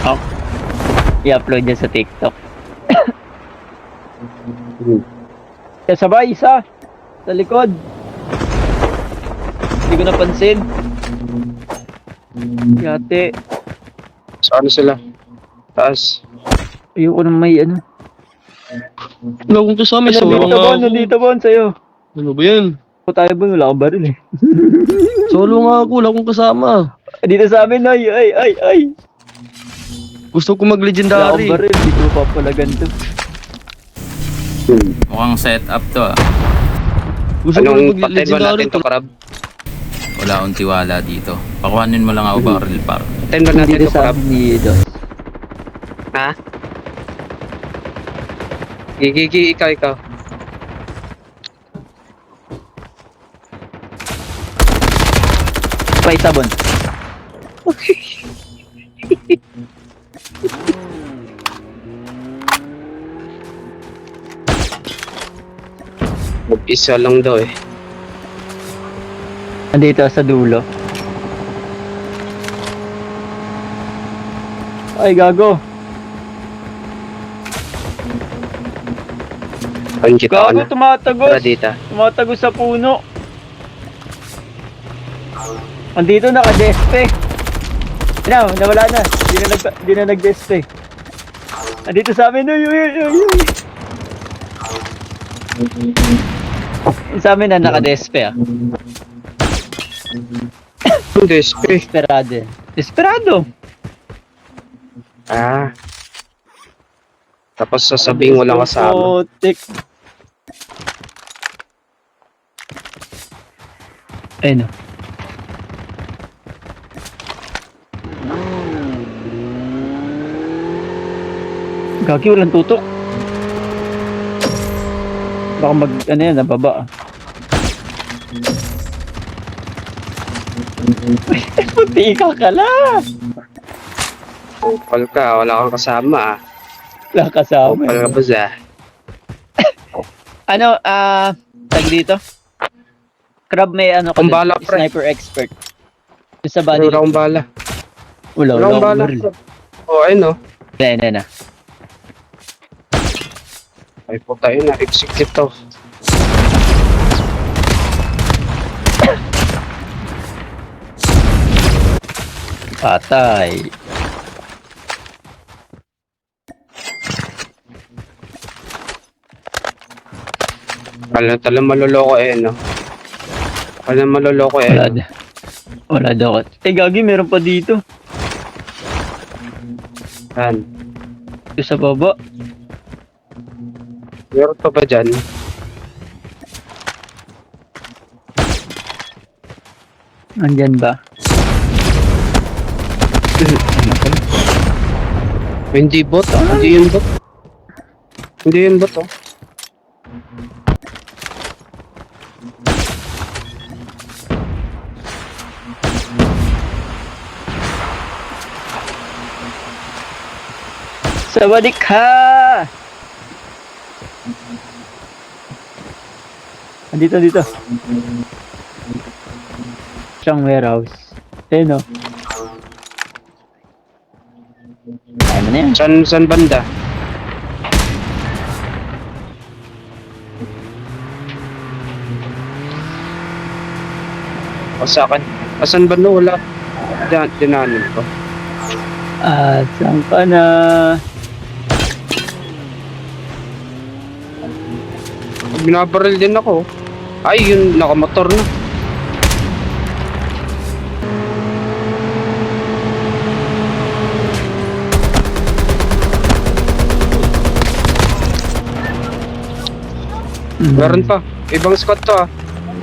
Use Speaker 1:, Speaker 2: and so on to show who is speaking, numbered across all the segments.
Speaker 1: Oh. I-upload niya sa TikTok. Kaya sabay, isa. Sa likod. Hindi ko napansin. Yate.
Speaker 2: Saan sila? Taas.
Speaker 1: Ayoko nang may ano.
Speaker 3: Wala akong kasama, solo
Speaker 1: Nandito
Speaker 3: nga
Speaker 1: Bon,
Speaker 3: ako.
Speaker 1: nandito Bon, sa'yo.
Speaker 3: Ano ba yan?
Speaker 1: Ako tayo Bon, wala akong baril eh.
Speaker 3: Solo nga ako, wala akong kasama.
Speaker 1: Dito sa amin, ay.
Speaker 3: Gusto ko
Speaker 1: Wala akong
Speaker 3: mag-legendary.
Speaker 1: baril, hindi ko papalagan to.
Speaker 4: Mukhang set up to ah.
Speaker 3: Gusto ko
Speaker 2: Anong patay ba
Speaker 3: mag-legendary.
Speaker 2: natin to, Krab?
Speaker 4: Wala akong tiwala dito. Pakuhanin mo lang ako barrel par.
Speaker 2: Patayin ba natin
Speaker 1: Dito
Speaker 2: to,
Speaker 1: sa
Speaker 2: Krab?
Speaker 1: amin ni Dos.
Speaker 2: Ha? Gigi, ikaw.
Speaker 1: Pa isa Bon.
Speaker 2: Mag-isa lang daw eh.
Speaker 1: Nandito sa dulo. Ay, gago.
Speaker 2: Saan kita ka
Speaker 1: Gago,
Speaker 2: na?
Speaker 1: tumatagos.
Speaker 2: Tara dito.
Speaker 1: Tumatagos sa puno. Andito, naka-despe. Nawala na. Di na nag-despe. Andito sa amin. Uy. Sa amin na naka-despe ah. Desperado. Desperado.
Speaker 2: Ah. Tapos sasabihin mo lang kasama.
Speaker 1: Putik. Ayun o. Gagi, walang tutok. Baka ano yan, nababa. Puti ka la.
Speaker 2: Kupal ka, wala kang kasama ah.
Speaker 1: Wala kasama.
Speaker 2: Kupal ka ba za?
Speaker 1: Ano, tag dito? Crab may ano ka dun,
Speaker 2: Kumbala, pre.
Speaker 1: sniper expert. Yung sa body.
Speaker 2: Wala akong bala.
Speaker 1: Wala
Speaker 2: Wala akong
Speaker 1: akong
Speaker 2: bala.
Speaker 1: baril.
Speaker 2: Oh, ayun oh.
Speaker 1: Na.
Speaker 2: Ay po tayo na, execute to.
Speaker 1: Patay.
Speaker 2: Tala maloloko eh, no? Wala maloloko eh.
Speaker 1: Wala daw. Gagi, meron pa dito.
Speaker 2: Yan.
Speaker 1: Dito sa baba.
Speaker 2: Meron pa ba dyan?
Speaker 1: Nandyan ba?
Speaker 2: Hindi bot, ah. Hindi yun bot. Hindi yun bot, oh.
Speaker 1: Sawadik ka! Dito. Siyang warehouse. Ayun o. Kaya mo na yan.
Speaker 2: San banda? O sa akin. Asan banda? Wala. Dinanin ko.
Speaker 1: Saan ka na?
Speaker 2: Binabaril din ako. Ay, yun, nakamotor na. Meron pa. Ibang squad to ah.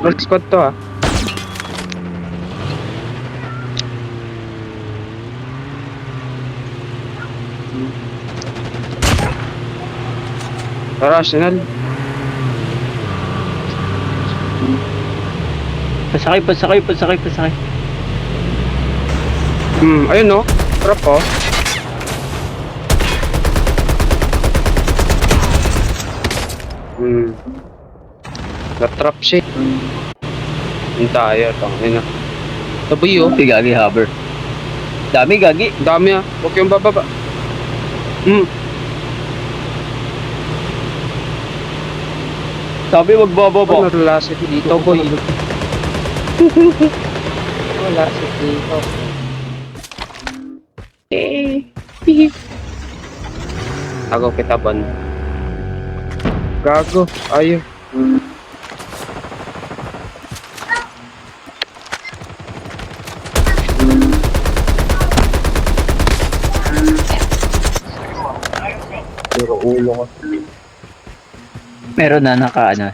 Speaker 2: Ibang squad to ah. Tara, Arsenal.
Speaker 1: Pasakay.
Speaker 2: Ayun no. Trap oh. Na-trap siya. Yung tayo, tangin na. Tabi oh.
Speaker 1: Gagi hover. Dami, gagi.
Speaker 2: Ang dami ah. Huwag yung bababa.
Speaker 1: Sabi, wag
Speaker 2: Oh,
Speaker 1: bababa.
Speaker 2: naralasit dito, boy.
Speaker 5: Wala si Tito.
Speaker 2: Tago kita, Bon. Gago. Ayaw. Pero ulo ko.
Speaker 1: Meron na naka, ano,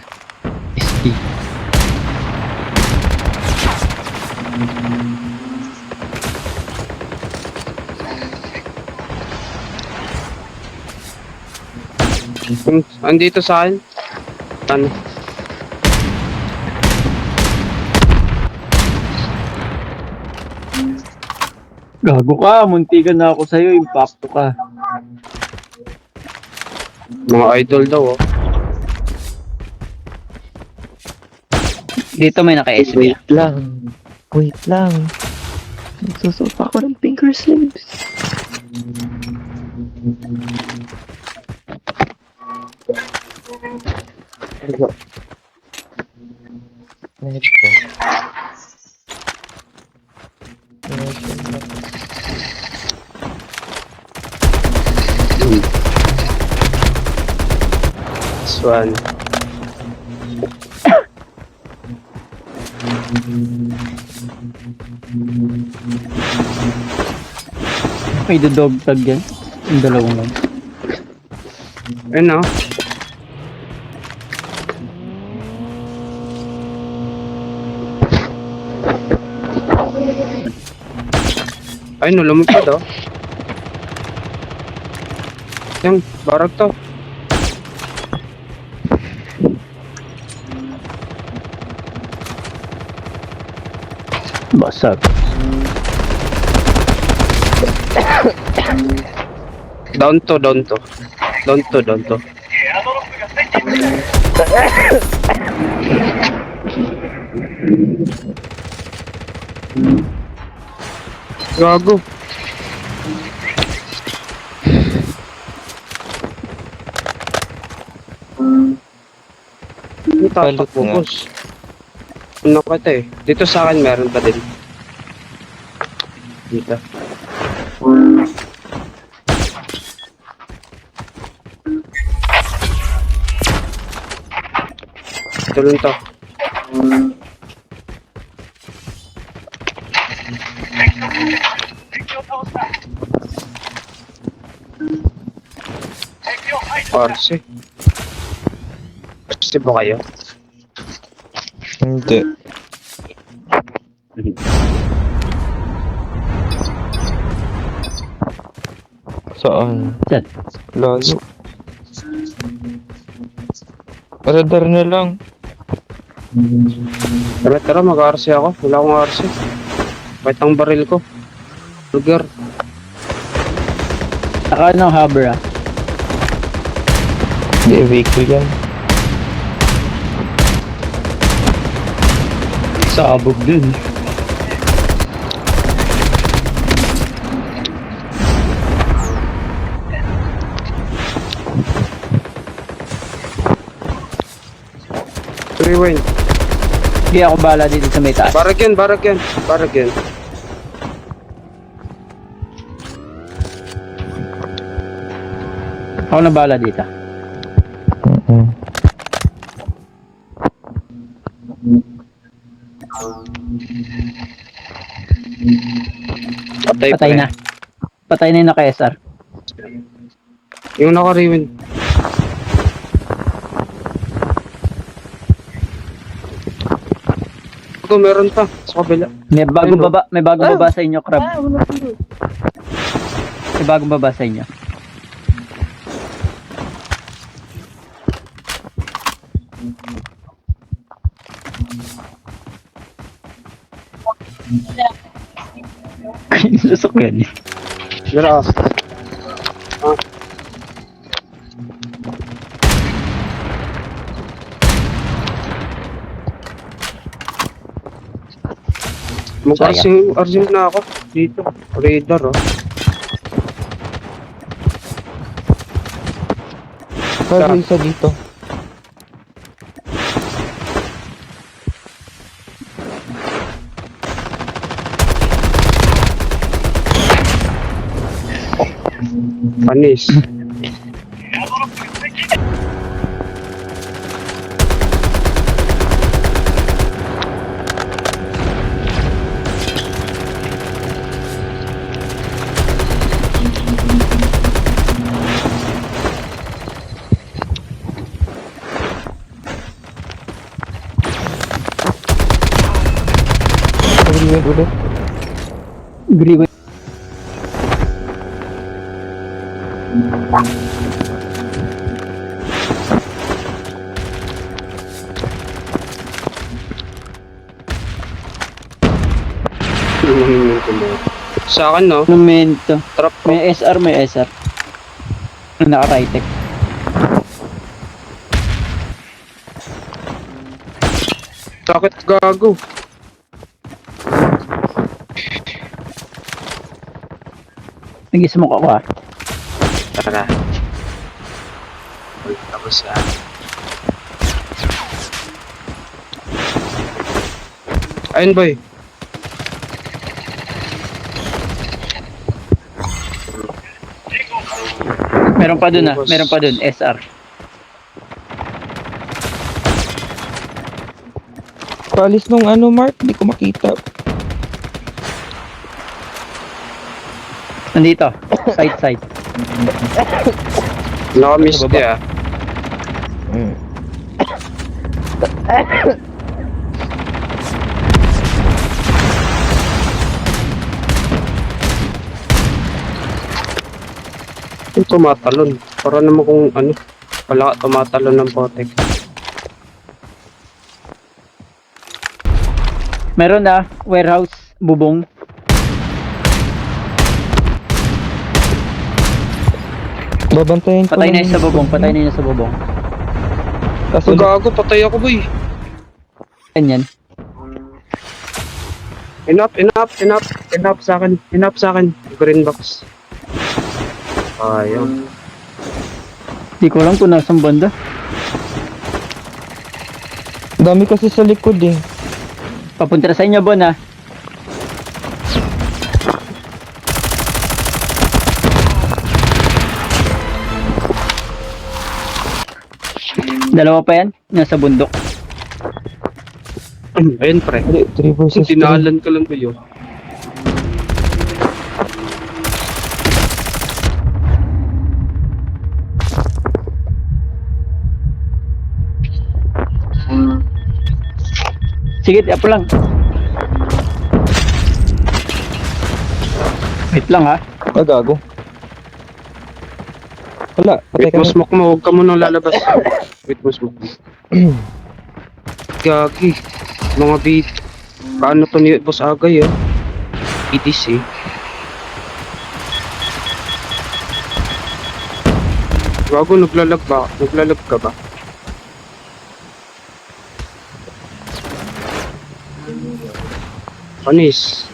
Speaker 1: SD.
Speaker 2: Andito sa akin. Ano?
Speaker 1: Gago ka, muntikan na ako sa'yo, impacto ka.
Speaker 2: Mga idol daw, oh.
Speaker 1: Dito may naka-SB.
Speaker 5: Wait lang. Wait lang. Nagsusuot ako ng finger sleeves.
Speaker 2: Swan.
Speaker 1: May dodog tag yan. Yung dalawang lang.
Speaker 2: Ayun, oh. Ay, no, lumipad, oh. Yan, barag to.
Speaker 1: Basag.
Speaker 2: Down to, down to. Down to, down to. Gago. Hindi tatakbo, boss. Ano ka ito eh. Dito sa akin meron pa din. Dito. Ito lang to. RC. RC ba kayo?
Speaker 6: Hindi. Saan?
Speaker 1: Saan?
Speaker 6: Lalo. Radar na lang.
Speaker 2: Tara, tara, mag-RC ako. Wala akong RC. Kahit ang baril ko. Lugar.
Speaker 1: Saka ng hover ah.
Speaker 6: Hindi, vehicle yan.
Speaker 1: Sabog din.
Speaker 2: Rewind.
Speaker 1: Hindi ako bala dito sa may taas.
Speaker 2: Barag yan, barag yan. Barag yan.
Speaker 1: Ako na bala dito.
Speaker 2: Patay,
Speaker 1: Patay
Speaker 2: pre.
Speaker 1: na. Patay na yung naka-SR.
Speaker 2: Yung naka-rewind. Ito, meron pa. Sa kabila.
Speaker 1: May bagong
Speaker 2: Ayun,
Speaker 1: baba, may bagong baba sa inyo, Crab. May bagong baba sa inyo. Susok yan eh.
Speaker 2: Dira. Mag-arsim na ako dito. Radar, oh.
Speaker 6: Kaya isa dito.
Speaker 2: Panis.
Speaker 6: Agreement ulit.
Speaker 1: Agree.
Speaker 2: Sa akin, no?
Speaker 1: Monumento.
Speaker 2: Trap ko.
Speaker 1: May SR, may SR. Naka-Rytec.
Speaker 2: Sakit gago.
Speaker 1: Nag-smoke ako ah.
Speaker 2: Tara. Ulit ako sa... Ayun, boy.
Speaker 1: Meron pa dun ah. Meron pa dun. SR.
Speaker 6: Paalis nung ano, Mark, hindi ko makita.
Speaker 1: Nandito. Side.
Speaker 2: Nakamiss niya.
Speaker 6: Mm.
Speaker 2: Yung tumatalon. Para naman kung ano. Wala ka tumatalon ng potek.
Speaker 1: Meron na. Warehouse. Bubong.
Speaker 6: Babantayan ko
Speaker 1: Patay na
Speaker 6: lang
Speaker 1: yun sa bubong. Patay na yun sa bubong.
Speaker 6: Kaso
Speaker 2: Ang gago, patay ako, boy.
Speaker 1: Ganyan.
Speaker 2: Enough sa akin. Green box. Ayun.
Speaker 1: Di ko alam kung nasang banda.
Speaker 6: dami kasi sa likod eh.
Speaker 1: Papunta na sa inyo, Bon ah. Dalawa pa yan. Nasa bundok.
Speaker 2: Ayun, pre.
Speaker 6: 3 versus 3.
Speaker 2: Tinalan ka lang ba yun?
Speaker 1: Sige, apo lang. Wait lang ha.
Speaker 6: Gago. Wala, patay
Speaker 2: Wait
Speaker 6: ka
Speaker 2: mo
Speaker 6: na.
Speaker 2: smoke mo, huwag ka munang lalabas. Wait mo smoke mo. Gagi. Mga beat. Paano to ni Boss Agay eh? ETC. Gago, naglalag ba? Naglalag ka ba? Panis.